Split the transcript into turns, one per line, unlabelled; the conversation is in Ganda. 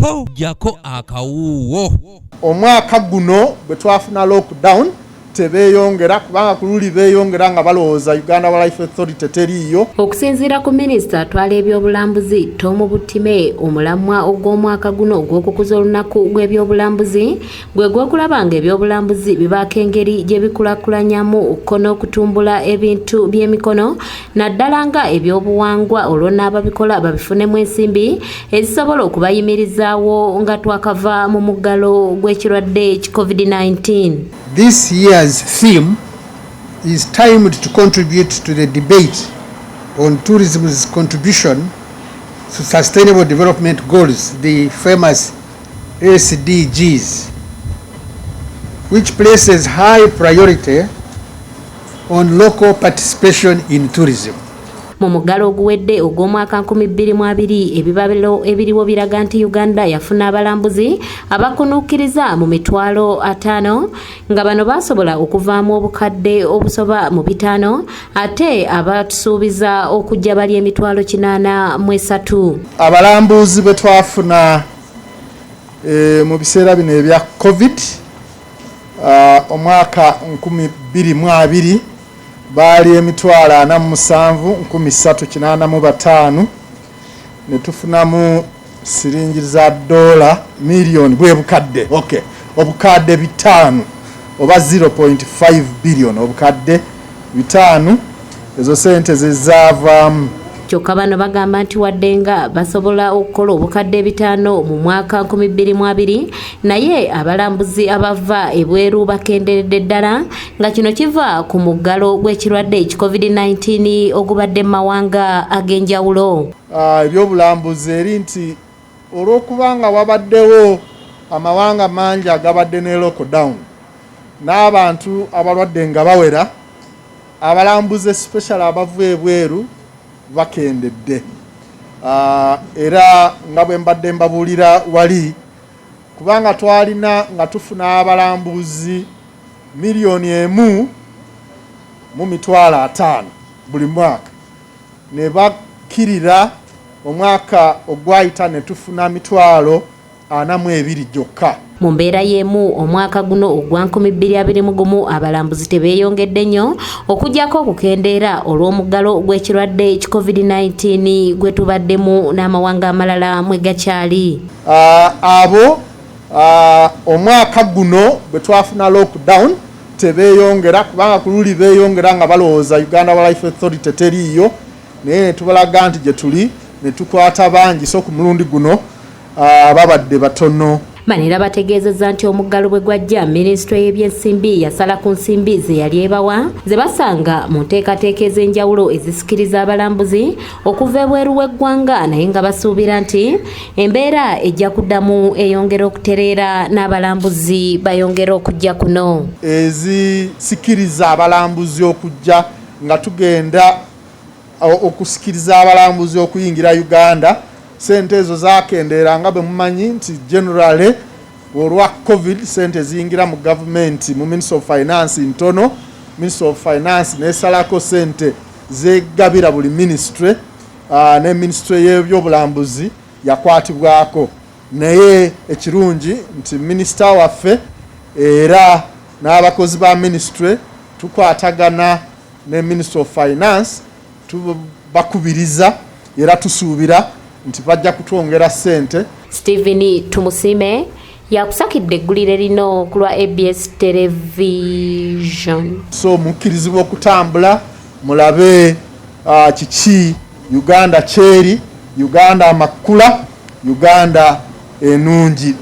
po jako akawuwo.
Omwaka guno bwe twafuna lockdown tebeyongera kubanga kululi beyongera nga balowooza Uganda Wildlife Authority teriiyo.
Okusinziira ku minisita atwala ebyobulambuzi Tom Buttime, omulamwa ogw'omwaka guno ogw'okukuza olunaku rw'ebyobulambuzi gwe gw'okulaba ng'ebyobulambuzi bibaako engeri gye bikulakulanyamu n'okutumbula ebintu by'emikono naddala nga ebyobuwangwa olwo n'ababikola babifunemu ensimbi ezisobola okubayimirizaawo nga twakava mu muggalo gw'ekirwadde COVID-19.
This year's theme is timed to contribute to the debate on tourism's contribution to Sustainable Development Goals, the famous SDGs, which places high priority on local participation in tourism.
Mu muggalo oguwedde ogw'omwaka 2020 ebibabiro ebiriwo biraga nti Uganda yafuna abalambuzi abakunuukiriza mu mitwalo 5 nga bano basobola okuvaamu obukadde obusoba mu 5 ate abatusuubiza okujja bali emitwalo 83.
Abalambuzi bwe twafuna mu biseera bino ebya COVID omwaka 2020 bali emitwalo 47,385 ne tufunamu siringi za dola milioni bwe bukadde obukadde 5 oba 0.5 billion obukadde 5 ezo sente zezavaamu.
Kyokka bano bagamba nti wadde nga basobola okukola obukadde 5 mu mwaka 2020 naye abalambuzi abava ebweru bakenderedde ddala nga kino kiva ku muggalo gw'ekirwadde COVID-19 ogubadde mu mawanga ag'enjawulo.
Ebyobulambuzi eri nti olw'okubanga wabaddewo amawanga mangi agabadde ne lockdown n'abantu abalwadde nga bawera, abalambuzi especially abavu ebweru bakendedde era nga bwe mbadde mbabuulira wali kubanga twalina nga tufuna abalambuzi 1,500,000 buli mwaka ne bakkirira omwaka ogwayita ne tufuna 42 gyokka.
Mu mbeera y'emu omwaka guno ogwa 2021 abalambuzi tebeeyongedde nnyo okujjako okukendeera olw'omuggalo gw'ekirwadde COVID-19 gwe tubaddemu n'amawanga amalala mwe gakyali.
Abo omwaka guno bwe twafuna lockdown tebeeyongera kubanga kululi beeyongera nga balowooza Uganda Wildlife Authority teriiyo naye ne tubalaga nti gye tuli ne tukwata bangi so ku mulundi guno babadde batono.
Manera bategeezezza nti omuggalo bwe gwajja minisitule y'ebyensimbi yasala ku nsimbi ze yali ebawa ze basanga mu nteekateeka ez'enjawulo ezisikiriza abalambuzi okuva ebweru w'eggwanga naye nga basuubira nti embeera ejja kuddamu eyongera okutereera n'abalambuzi bayongera okujja kuno.
Ezisikiriza abalambuzi okujja nga tugenda okusikiriza abalambuzi okuyingira Uganda sente ezo zakendeera nga bwe mumanyi nti generally olwa COVID sente ziyingira mu government mu Ministry of Finance ntono. Ministry of Finance nesalako sente zegabira buli ministry ne ministry y'ebyobulambuzi yakwatibwako naye ekirungi nti minister waffe era n'abakozi ba ministry tukwatagana ne Ministry of Finance tubakubiriza era tusuubira nti bajja kutwongera sente.
Stephen Tumusime yakusakidde eggulire lino ku lwa ABS Television.
So mukkirizibwa okutambula mulabe kiki Uganda kyeri, Uganda amakula, Uganda enungi.